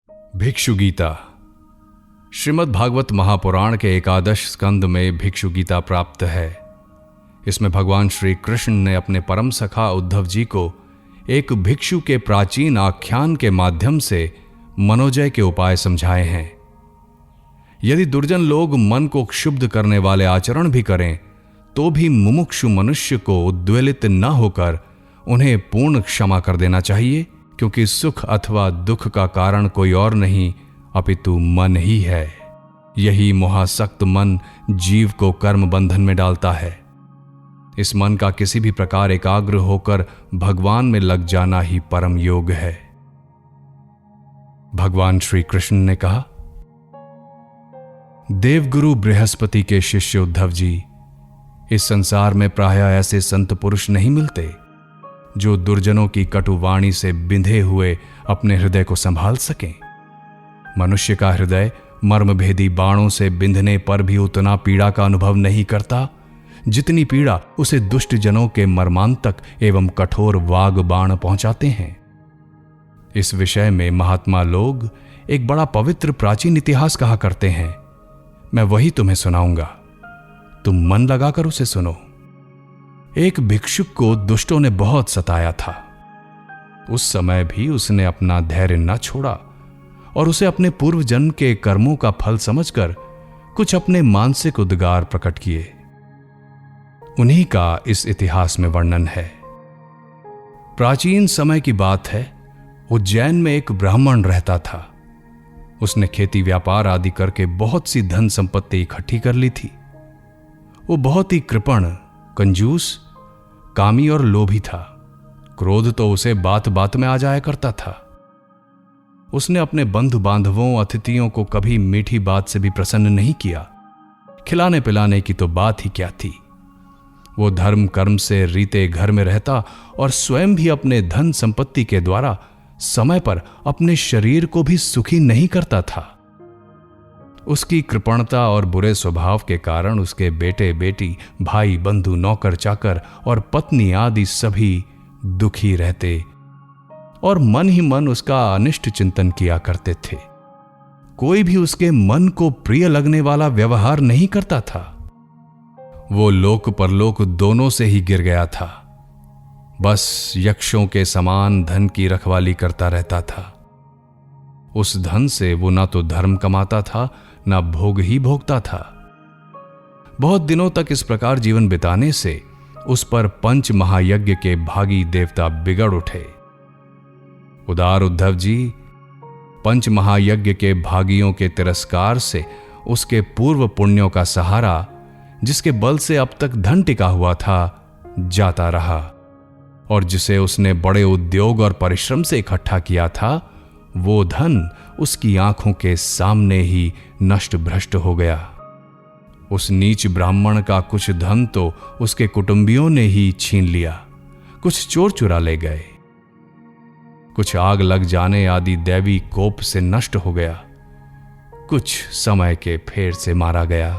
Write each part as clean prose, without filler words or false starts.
भिक्षु गीता। श्रीमद् भागवत महापुराण के एकादश स्कंद में भिक्षु गीता प्राप्त है। इसमें भगवान श्री कृष्ण ने अपने परम सखा उद्धव जी को एक भिक्षु के प्राचीन आख्यान के माध्यम से मनोजय के उपाय समझाए हैं। यदि दुर्जन लोग मन को क्षुब्ध करने वाले आचरण भी करें तो भी मुमुक्षु मनुष्य को उद्वेलित न होकर उन्हें पूर्ण क्षमा कर देना चाहिए, क्योंकि सुख अथवा दुख का कारण कोई और नहीं अपितु मन ही है। यही मोहासक्त मन जीव को कर्म बंधन में डालता है। इस मन का किसी भी प्रकार एकाग्र होकर भगवान में लग जाना ही परम योग है। भगवान श्री कृष्ण ने कहा, देवगुरु बृहस्पति के शिष्य उद्धव जी, इस संसार में प्रायः ऐसे संत पुरुष नहीं मिलते जो दुर्जनों की कटु वाणी से बिंधे हुए अपने हृदय को संभाल सकें। मनुष्य का हृदय मर्मभेदी बाणों से बिंधने पर भी उतना पीड़ा का अनुभव नहीं करता जितनी पीड़ा उसे दुष्ट जनों के मर्मांतक एवं कठोर वाग बाण पहुंचाते हैं। इस विषय में महात्मा लोग एक बड़ा पवित्र प्राचीन इतिहास कहा करते हैं। मैं वही तुम्हें सुनाऊंगा, तुम मन लगाकर उसे सुनो। एक भिक्षुक को दुष्टों ने बहुत सताया था। उस समय भी उसने अपना धैर्य न छोड़ा और उसे अपने पूर्व जन्म के कर्मों का फल समझकर कुछ अपने मानसिक उद्गार प्रकट किए। उन्हीं का इस इतिहास में वर्णन है। प्राचीन समय की बात है। उज्जैन में एक ब्राह्मण रहता था। उसने खेती व्यापार आदि करके बहुत सी धन संपत्ति इकट्ठी कर ली थी। वो बहुत ही कृपण, कंजूस, कामी और लोभी था। क्रोध तो उसे बात बात में आ जाया करता था। उसने अपने बंधु बांधवों, अतिथियों को कभी मीठी बात से भी प्रसन्न नहीं किया। खिलाने पिलाने की तो बात ही क्या थी। वो धर्म कर्म से रीते घर में रहता और स्वयं भी अपने धन संपत्ति के द्वारा समय पर अपने शरीर को भी सुखी नहीं करता था। उसकी कृपणता और बुरे स्वभाव के कारण उसके बेटे बेटी, भाई बंधु, नौकर चाकर और पत्नी आदि सभी दुखी रहते और मन ही मन उसका अनिष्ट चिंतन किया करते थे। कोई भी उसके मन को प्रिय लगने वाला व्यवहार नहीं करता था। वो लोक परलोक दोनों से ही गिर गया था। बस यक्षों के समान धन की रखवाली करता रहता था। उस धन से वो ना तो धर्म कमाता था, ना भोग ही भोगता था। बहुत दिनों तक इस प्रकार जीवन बिताने से उस पर पंच महायज्ञ के भागी देवता बिगड़ उठे। उदार उद्धव जी, पंच महायज्ञ के भागियों के तिरस्कार से उसके पूर्व पुण्यों का सहारा, जिसके बल से अब तक धन टिका हुआ था, जाता रहा और जिसे उसने बड़े उद्योग और परिश्रम से इकट्ठा किया था, वो धन उसकी आंखों के सामने ही नष्ट भ्रष्ट हो गया। उस नीच ब्राह्मण का कुछ धन तो उसके कुटुंबियों ने ही छीन लिया, कुछ चोर चुरा ले गए, कुछ आग लग जाने आदि दैवी कोप से नष्ट हो गया, कुछ समय के फेर से मारा गया,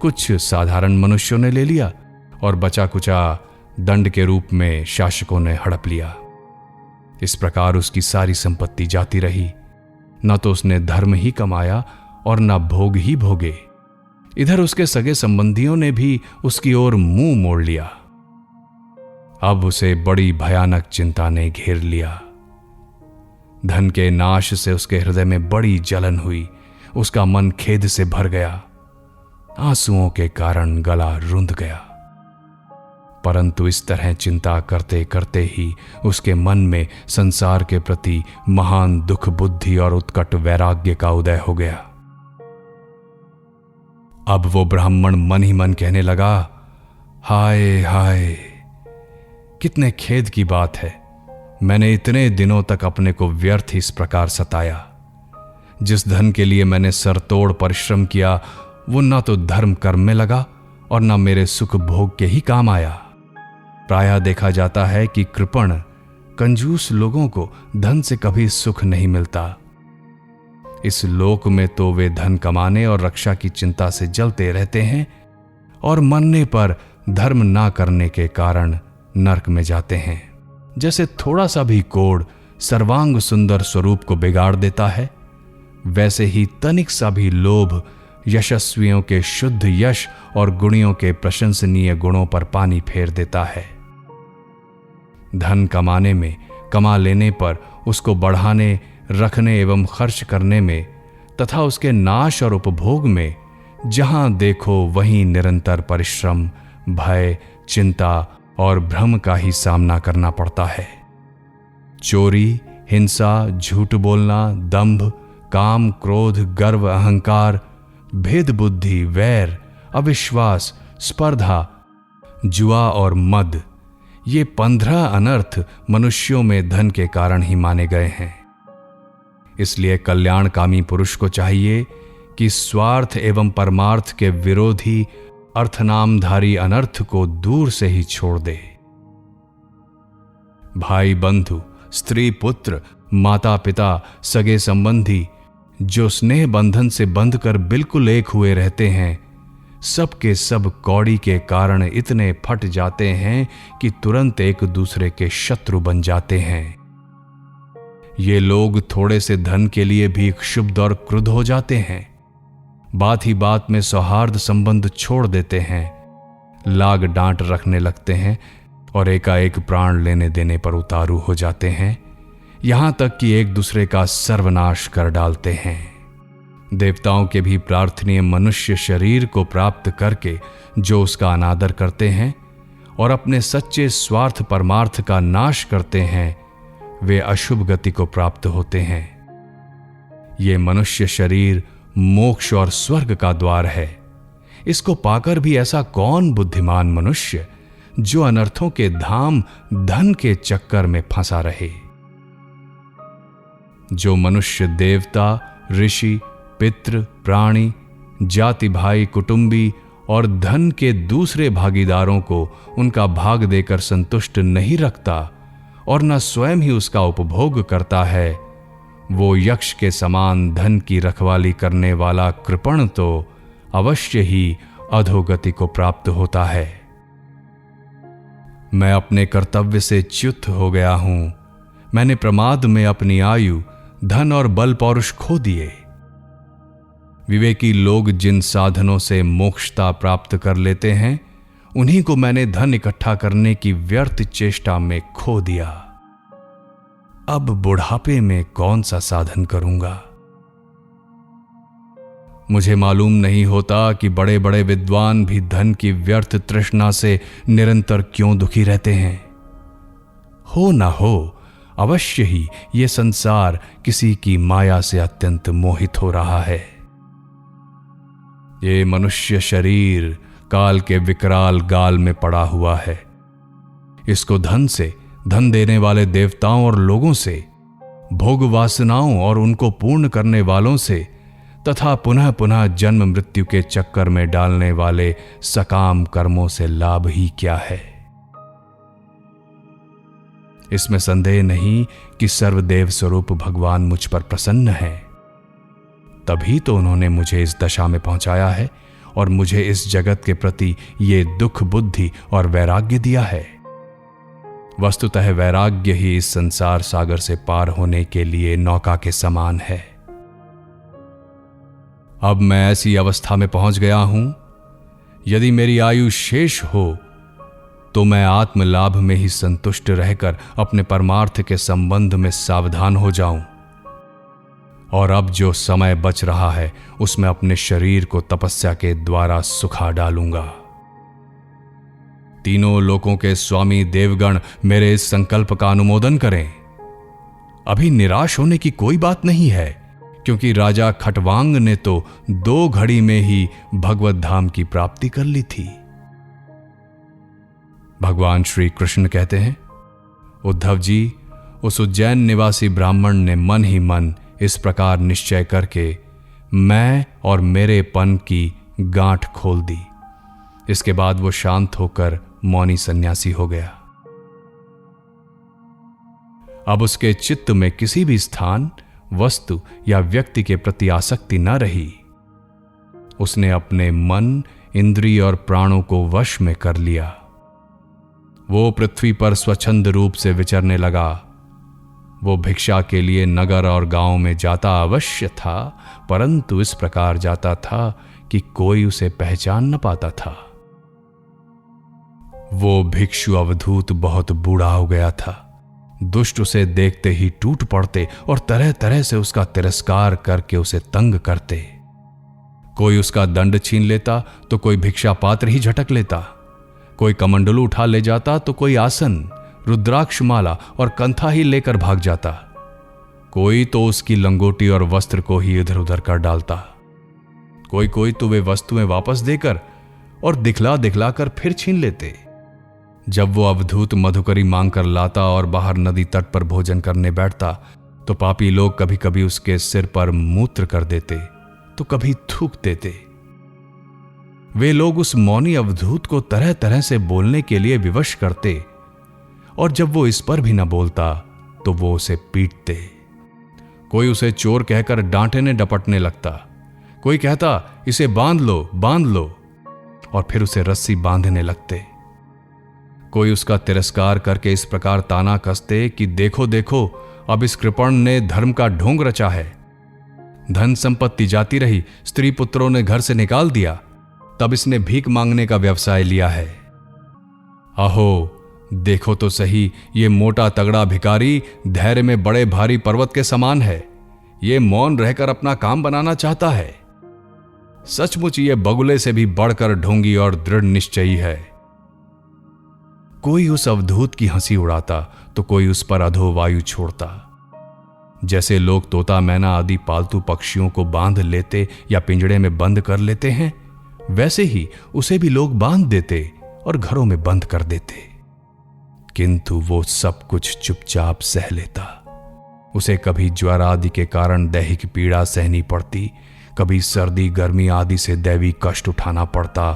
कुछ साधारण मनुष्यों ने ले लिया और बचा कुचा दंड के रूप में शासकों ने हड़प लिया। इस प्रकार उसकी सारी संपत्ति जाती रही। न तो उसने धर्म ही कमाया और न भोग ही भोगे। इधर उसके सगे संबंधियों ने भी उसकी ओर मुंह मोड़ लिया। अब उसे बड़ी भयानक चिंता ने घेर लिया। धन के नाश से उसके हृदय में बड़ी जलन हुई। उसका मन खेद से भर गया। आंसुओं के कारण गला रुंध गया। परंतु इस तरह चिंता करते करते ही उसके मन में संसार के प्रति महान दुख बुद्धि और उत्कट वैराग्य का उदय हो गया। अब वो ब्राह्मण मन ही मन कहने लगा, हाय हाय, कितने खेद की बात है। मैंने इतने दिनों तक अपने को व्यर्थ इस प्रकार सताया। जिस धन के लिए मैंने सरतोड़ परिश्रम किया वो ना तो धर्म कर्म में लगा और ना मेरे सुख भोग के ही काम आया। प्रायः देखा जाता है कि कृपण, कंजूस लोगों को धन से कभी सुख नहीं मिलता। इस लोक में तो वे धन कमाने और रक्षा की चिंता से जलते रहते हैं और मरने पर धर्म ना करने के कारण नरक में जाते हैं। जैसे थोड़ा सा भी कोढ़ सर्वांग सुंदर स्वरूप को बिगाड़ देता है, वैसे ही तनिक सा भी लोभ यशस्वियों के शुद्ध यश और गुणियों के प्रशंसनीय गुणों पर पानी फेर देता है। धन कमाने में, कमा लेने पर, उसको बढ़ाने, रखने एवं खर्च करने में तथा उसके नाश और उपभोग में जहां देखो वहीं निरंतर परिश्रम, भय, चिंता और भ्रम का ही सामना करना पड़ता है। चोरी, हिंसा, झूठ बोलना, दंभ, काम, क्रोध, गर्व, अहंकार, भेद बुद्धि, वैर, अविश्वास, स्पर्धा, जुआ और मद, ये 15 अनर्थ मनुष्यों में धन के कारण ही माने गए हैं। इसलिए कल्याणकामी पुरुष को चाहिए कि स्वार्थ एवं परमार्थ के विरोधी अर्थनामधारी अनर्थ को दूर से ही छोड़ दे। भाई बंधु, स्त्री पुत्र, माता पिता, सगे संबंधी जो स्नेह बंधन से बंधकर बिल्कुल एक हुए रहते हैं, सब के सब कौड़ी के कारण इतने फट जाते हैं कि तुरंत एक दूसरे के शत्रु बन जाते हैं। ये लोग थोड़े से धन के लिए भी क्षुब्ध और क्रुद्ध हो जाते हैं, बात ही बात में सौहार्द संबंध छोड़ देते हैं, लाग डांट रखने लगते हैं और एकाएक प्राण लेने देने पर उतारू हो जाते हैं, यहां तक कि एक दूसरे का सर्वनाश कर डालते हैं। देवताओं के भी प्रार्थनीय मनुष्य शरीर को प्राप्त करके जो उसका अनादर करते हैं और अपने सच्चे स्वार्थ परमार्थ का नाश करते हैं, वे अशुभ गति को प्राप्त होते हैं। ये मनुष्य शरीर मोक्ष और स्वर्ग का द्वार है। इसको पाकर भी ऐसा कौन बुद्धिमान मनुष्य जो अनर्थों के धाम धन के चक्कर में फंसा रहे। जो मनुष्य देवता, ऋषि, पितृ, प्राणी, जाति भाई, कुटुंबी और धन के दूसरे भागीदारों को उनका भाग देकर संतुष्ट नहीं रखता और न स्वयं ही उसका उपभोग करता है, वो यक्ष के समान धन की रखवाली करने वाला कृपण तो अवश्य ही अधोगति को प्राप्त होता है। मैं अपने कर्तव्य से च्युत हो गया हूं। मैंने प्रमाद में अपनी आयु, धन और बल पौरुष खो दिए। विवेकी लोग जिन साधनों से मोक्षता प्राप्त कर लेते हैं, उन्हीं को मैंने धन इकट्ठा करने की व्यर्थ चेष्टा में खो दिया। अब बुढ़ापे में कौन सा साधन करूंगा? मुझे मालूम नहीं होता कि बड़े बड़े विद्वान भी धन की व्यर्थ तृष्णा से निरंतर क्यों दुखी रहते हैं। हो ना हो, अवश्य ही ये संसार किसी की माया से अत्यंत मोहित हो रहा है। ये मनुष्य शरीर काल के विकराल गाल में पड़ा हुआ है। इसको धन से, धन देने वाले देवताओं और लोगों से, भोग वासनाओं और उनको पूर्ण करने वालों से तथा पुनः पुनः जन्म मृत्यु के चक्कर में डालने वाले सकाम कर्मों से लाभ ही क्या है। इसमें संदेह नहीं कि सर्वदेव स्वरूप भगवान मुझ पर प्रसन्न है। तभी तो उन्होंने मुझे इस दशा में पहुंचाया है और मुझे इस जगत के प्रति ये दुख बुद्धि और वैराग्य दिया है। वस्तुतः वैराग्य ही इस संसार सागर से पार होने के लिए नौका के समान है। अब मैं ऐसी अवस्था में पहुंच गया हूं, यदि मेरी आयु शेष हो तो मैं आत्मलाभ में ही संतुष्ट रहकर अपने परमार्थ के संबंध में सावधान हो जाऊं और अब जो समय बच रहा है उसमें अपने शरीर को तपस्या के द्वारा सुखा डालूंगा। तीनों लोकों के स्वामी देवगण मेरे इस संकल्प का अनुमोदन करें। अभी निराश होने की कोई बात नहीं है, क्योंकि राजा खटवांग ने तो 2 घड़ी में ही भगवत धाम की प्राप्ति कर ली थी। भगवान श्री कृष्ण कहते हैं, उद्धव जी, उस उज्जैन निवासी ब्राह्मण ने मन ही मन इस प्रकार निश्चय करके मैं और मेरे पन की गांठ खोल दी। इसके बाद वो शांत होकर मौनी सन्यासी हो गया। अब उसके चित्त में किसी भी स्थान, वस्तु या व्यक्ति के प्रति आसक्ति न रही। उसने अपने मन, इंद्रिय और प्राणों को वश में कर लिया। वो पृथ्वी पर स्वच्छंद रूप से विचरने लगा। वो भिक्षा के लिए नगर और गांव में जाता अवश्य था, परंतु इस प्रकार जाता था कि कोई उसे पहचान न पाता था। वो भिक्षु अवधूत बहुत बूढ़ा हो गया था। दुष्ट उसे देखते ही टूट पड़ते और तरह तरह से उसका तिरस्कार करके उसे तंग करते। कोई उसका दंड छीन लेता तो कोई भिक्षा पात्र ही झटक लेता, कोई कमंडलू उठा ले जाता तो कोई आसन, रुद्राक्ष माला और कंथा ही लेकर भाग जाता। कोई तो उसकी लंगोटी और वस्त्र को ही इधर उधर कर डालता। कोई तो वे वस्तुएं वापस देकर और दिखला दिखला कर फिर छीन लेते। जब वो अवधूत मधुकरी मांग कर लाता और बाहर नदी तट पर भोजन करने बैठता तो पापी लोग कभी कभी उसके सिर पर मूत्र कर देते तो कभी थूक देते। वे लोग उस मौनी अवधूत को तरह तरह से बोलने के लिए विवश करते और जब वो इस पर भी न बोलता तो वो उसे पीटते। कोई उसे चोर कहकर डांटने डपटने लगता, कोई कहता इसे बांध लो और फिर उसे रस्सी बांधने लगते। कोई उसका तिरस्कार करके इस प्रकार ताना कसते कि देखो देखो, अब इस कृपण ने धर्म का ढोंग रचा है। धन संपत्ति जाती रही, स्त्री पुत्रों ने घर से निकाल दिया, तब इसने भीख मांगने का व्यवसाय लिया है। अहो देखो तो सही, ये मोटा तगड़ा भिखारी धैर्य में बड़े भारी पर्वत के समान है। ये मौन रहकर अपना काम बनाना चाहता है। सचमुच ये बगुले से भी बढ़कर ढोंगी और दृढ़ निश्चयी है। कोई उस अवधूत की हंसी उड़ाता तो कोई उस पर अधोवायु छोड़ता। जैसे लोग तोता मैना आदि पालतू पक्षियों को बांध लेते या पिंजड़े में बंद कर लेते हैं, वैसे ही उसे भी लोग बांध देते और घरों में बंद कर देते। किंतु वो सब कुछ चुपचाप सह लेता। उसे कभी ज्वर आदि के कारण दैहिक पीड़ा सहनी पड़ती, कभी सर्दी गर्मी आदि से दैवी कष्ट उठाना पड़ता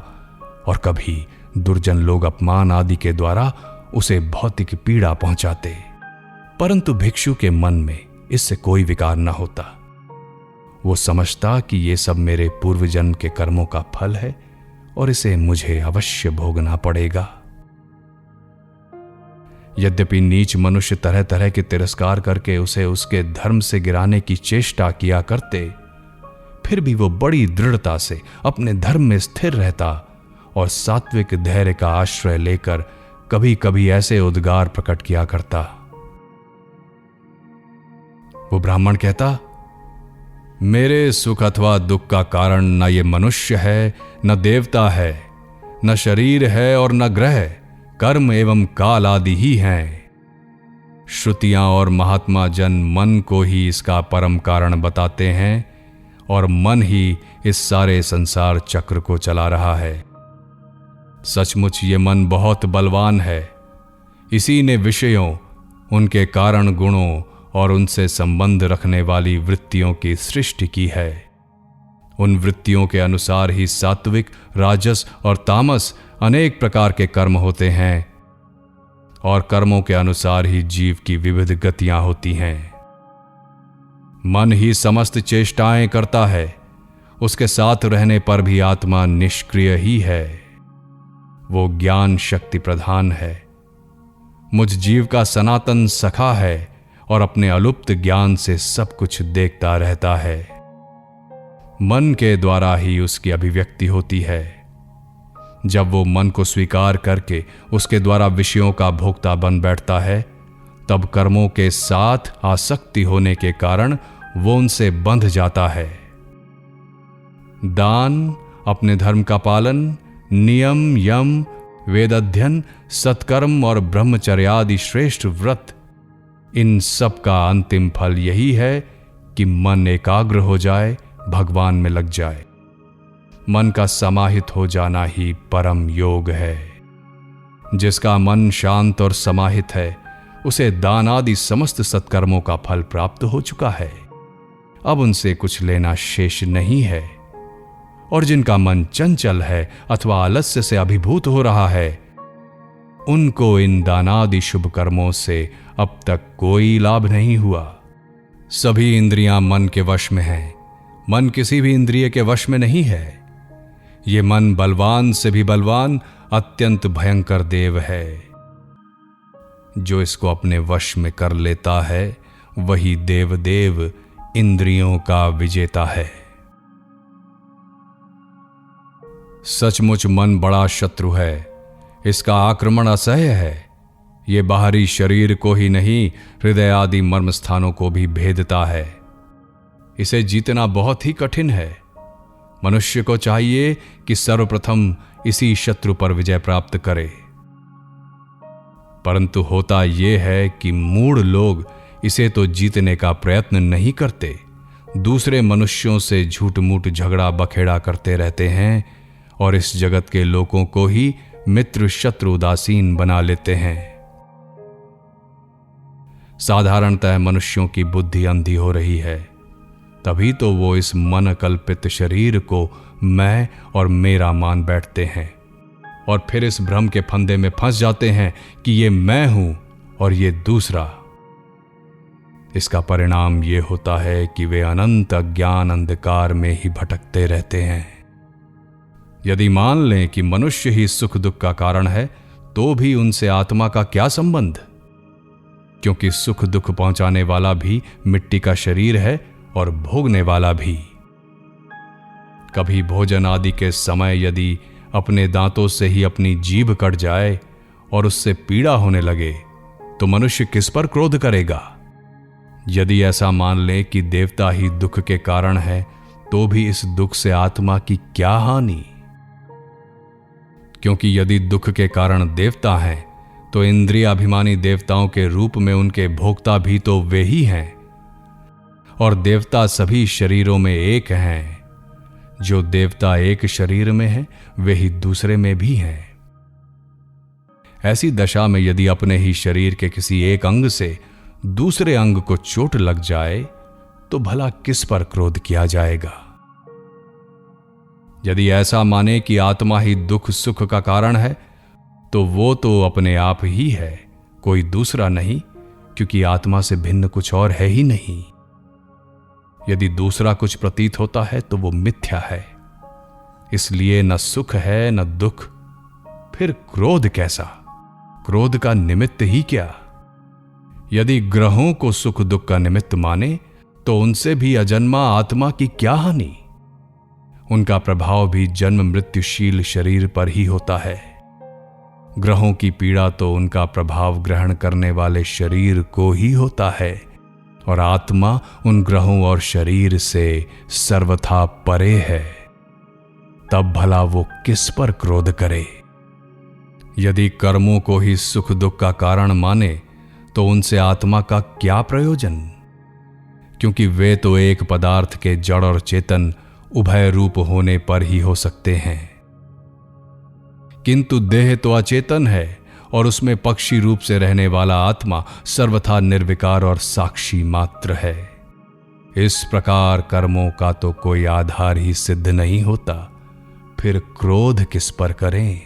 और कभी दुर्जन लोग अपमान आदि के द्वारा उसे भौतिक पीड़ा पहुंचाते। परंतु भिक्षु के मन में इससे कोई विकार न होता। वो समझता कि ये सब मेरे पूर्व जन्म के कर्मों का फल है और इसे मुझे अवश्य भोगना पड़ेगा। यद्यपि नीच मनुष्य तरह तरह के तिरस्कार करके उसे उसके धर्म से गिराने की चेष्टा किया करते, फिर भी वो बड़ी दृढ़ता से अपने धर्म में स्थिर रहता और सात्विक धैर्य का आश्रय लेकर कभी कभी ऐसे उद्गार प्रकट किया करता। वो ब्राह्मण कहता, मेरे सुख अथवा दुख का कारण न ये मनुष्य है, न देवता है, न शरीर है और न ग्रह, कर्म एवं काल आदि ही हैं। श्रुतियां और महात्मा जन मन को ही इसका परम कारण बताते हैं और मन ही इस सारे संसार चक्र को चला रहा है। सचमुच ये मन बहुत बलवान है। इसी ने विषयों, उनके कारण गुणों और उनसे संबंध रखने वाली वृत्तियों की सृष्टि की है। उन वृत्तियों के अनुसार ही सात्विक, राजस और तामस अनेक प्रकार के कर्म होते हैं और कर्मों के अनुसार ही जीव की विविध गतियां होती हैं। मन ही समस्त चेष्टाएं करता है, उसके साथ रहने पर भी आत्मा निष्क्रिय ही है। वो ज्ञान शक्ति प्रधान है, मुझ जीव का सनातन सखा है और अपने अलुप्त ज्ञान से सब कुछ देखता रहता है। मन के द्वारा ही उसकी अभिव्यक्ति होती है। जब वो मन को स्वीकार करके उसके द्वारा विषयों का भोक्ता बन बैठता है, तब कर्मों के साथ आसक्ति होने के कारण वो उनसे बंध जाता है। दान, अपने धर्म का पालन, नियम, यम, वेद अध्ययन, सत्कर्म और ब्रह्मचर्य आदि श्रेष्ठ व्रत, इन सब का अंतिम फल यही है कि मन एकाग्र हो जाए, भगवान में लग जाए। मन का समाहित हो जाना ही परम योग है। जिसका मन शांत और समाहित है, उसे दान आदि समस्त सत्कर्मों का फल प्राप्त हो चुका है। अब उनसे कुछ लेना शेष नहीं है। और जिनका मन चंचल है अथवा आलस्य से अभिभूत हो रहा है, उनको इन दानादि शुभ कर्मों से अब तक कोई लाभ नहीं हुआ। सभी इंद्रियां मन के वश में हैं, मन किसी भी इंद्रिय के वश में नहीं है। ये मन बलवान से भी बलवान अत्यंत भयंकर देव है। जो इसको अपने वश में कर लेता है, वही देवदेव इंद्रियों का विजेता है। सचमुच मन बड़ा शत्रु है, इसका आक्रमण असह्य है। ये बाहरी शरीर को ही नहीं, हृदय आदि मर्म स्थानों को भी भेदता है। इसे जीतना बहुत ही कठिन है। मनुष्य को चाहिए कि सर्वप्रथम इसी शत्रु पर विजय प्राप्त करे। परंतु होता यह है कि मूढ़ लोग इसे तो जीतने का प्रयत्न नहीं करते, दूसरे मनुष्यों से झूठ मूठ झगड़ा बखेड़ा करते रहते हैं और इस जगत के लोगों को ही मित्र शत्रु उदासीन बना लेते हैं। साधारणतः मनुष्यों की बुद्धि अंधी हो रही है, तभी तो वो इस मन कल्पित शरीर को मैं और मेरा मान बैठते हैं और फिर इस भ्रम के फंदे में फंस जाते हैं कि ये मैं हूं और ये दूसरा। इसका परिणाम ये होता है कि वे अनंत अज्ञान अंधकार में ही भटकते रहते हैं। यदि मान लें कि मनुष्य ही सुख दुख का कारण है, तो भी उनसे आत्मा का क्या संबंध? क्योंकि सुख दुख पहुंचाने वाला भी मिट्टी का शरीर है और भोगने वाला भी। कभी भोजन आदि के समय यदि अपने दांतों से ही अपनी जीभ कट जाए और उससे पीड़ा होने लगे, तो मनुष्य किस पर क्रोध करेगा? यदि ऐसा मान ले कि देवता ही दुख के कारण है, तो भी इस दुख से आत्मा की क्या हानि? क्योंकि यदि दुख के कारण देवता हैं, तो इंद्रियाभिमानी देवताओं के रूप में उनके भोक्ता भी तो वे ही हैं। और देवता सभी शरीरों में एक हैं। जो देवता एक शरीर में हैं, वे ही दूसरे में भी हैं। ऐसी दशा में यदि अपने ही शरीर के किसी एक अंग से दूसरे अंग को चोट लग जाए, तो भला किस पर क्रोध किया जाएगा? यदि ऐसा माने कि आत्मा ही दुख सुख का कारण है, तो वो तो अपने आप ही है, कोई दूसरा नहीं, क्योंकि आत्मा से भिन्न कुछ और है ही नहीं। यदि दूसरा कुछ प्रतीत होता है तो वो मिथ्या है, इसलिए न सुख है न दुख। फिर क्रोध कैसा? क्रोध का निमित्त ही क्या? यदि ग्रहों को सुख दुख का निमित्त माने, तो उनसे भी अजन्मा आत्मा की क्या हानि? उनका प्रभाव भी जन्म मृत्युशील शरीर पर ही होता है। ग्रहों की पीड़ा तो उनका प्रभाव ग्रहण करने वाले शरीर को ही होता है, और आत्मा उन ग्रहों और शरीर से सर्वथा परे है। तब भला वो किस पर क्रोध करे? यदि कर्मों को ही सुख दुख का कारण माने, तो उनसे आत्मा का क्या प्रयोजन? क्योंकि वे तो एक पदार्थ के जड़ और चेतन उभय रूप होने पर ही हो सकते हैं। किंतु देह तो अचेतन है और उसमें पक्षी रूप से रहने वाला आत्मा सर्वथा निर्विकार और साक्षी मात्र है। इस प्रकार कर्मों का तो कोई आधार ही सिद्ध नहीं होता, फिर क्रोध किस पर करें?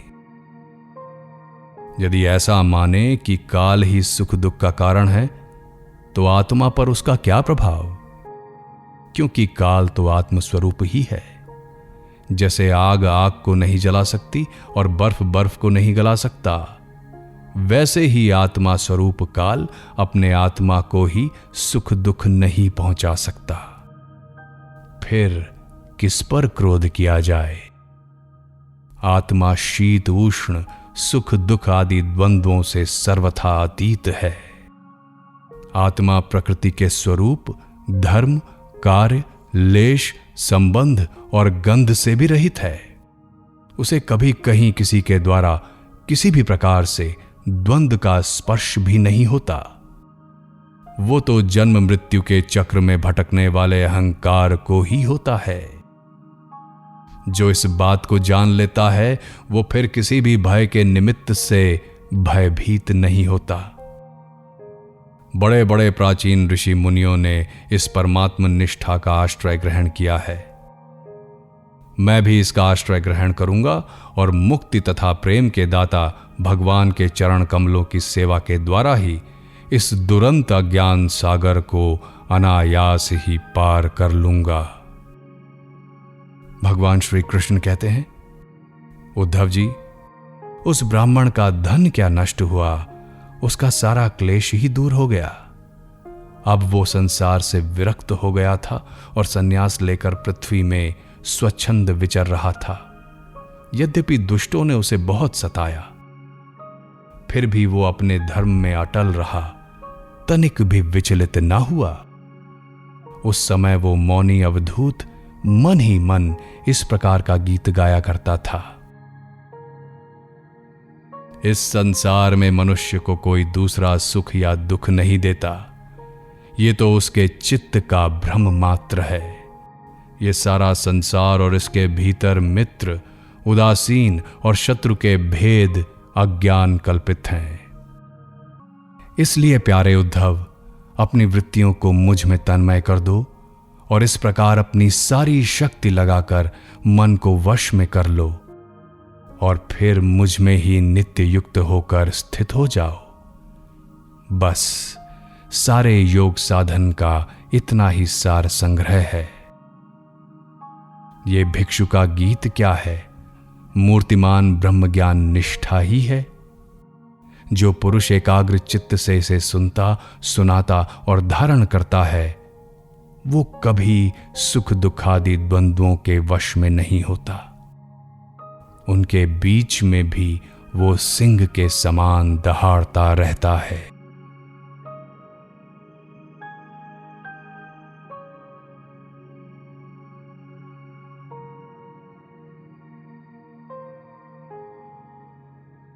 यदि ऐसा माने कि काल ही सुख दुख का कारण है, तो आत्मा पर उसका क्या प्रभाव? क्योंकि काल तो आत्मस्वरूप ही है। जैसे आग आग को नहीं जला सकती और बर्फ बर्फ को नहीं गला सकता, वैसे ही आत्मा स्वरूप काल अपने आत्मा को ही सुख दुख नहीं पहुंचा सकता। फिर किस पर क्रोध किया जाए? आत्मा शीत उष्ण सुख दुख आदि द्वंद्वों से सर्वथा अतीत है। आत्मा प्रकृति के स्वरूप, धर्म, कार्य, लेश, संबंध और गंध से भी रहित है। उसे कभी कहीं किसी के द्वारा किसी भी प्रकार से द्वंद्व का स्पर्श भी नहीं होता। वो तो जन्म मृत्यु के चक्र में भटकने वाले अहंकार को ही होता है। जो इस बात को जान लेता है, वो फिर किसी भी भय के निमित्त से भयभीत नहीं होता। बड़े बड़े प्राचीन ऋषि मुनियों ने इस परमात्म निष्ठा का आश्रय ग्रहण किया है। मैं भी इसका आश्रय ग्रहण करूंगा और मुक्ति तथा प्रेम के दाता भगवान के चरण कमलों की सेवा के द्वारा ही इस दुरंत अज्ञान सागर को अनायास ही पार कर लूंगा। भगवान श्री कृष्ण कहते हैं, उद्धव जी, उस ब्राह्मण का धन क्या नष्ट हुआ, उसका सारा क्लेश ही दूर हो गया। अब वो संसार से विरक्त हो गया था और संन्यास लेकर पृथ्वी में स्वच्छंद विचर रहा था। यद्यपि दुष्टों ने उसे बहुत सताया, फिर भी वो अपने धर्म में अटल रहा, तनिक भी विचलित ना हुआ। उस समय वो मौनी अवधूत मन ही मन इस प्रकार का गीत गाया करता था। इस संसार में मनुष्य को कोई दूसरा सुख या दुख नहीं देता, ये तो उसके चित्त का भ्रम मात्र है। ये सारा संसार और इसके भीतर मित्र, उदासीन और शत्रु के भेद अज्ञान कल्पित हैं। इसलिए प्यारे उद्धव, अपनी वृत्तियों को मुझ में तन्मय कर दो और इस प्रकार अपनी सारी शक्ति लगाकर मन को वश में कर लो और फिर मुझ में ही नित्य युक्त होकर स्थित हो जाओ। बस सारे योग साधन का इतना ही सार संग्रह है। ये भिक्षु का गीत क्या है? मूर्तिमान ब्रह्म ज्ञान निष्ठा ही है। जो पुरुष एकाग्र चित्त से इसे सुनता, सुनाता और धारण करता है, वो कभी सुख दुखादि द्वंद्वों के वश में नहीं होता। उनके बीच में भी वो सिंह के समान दहाड़ता रहता है।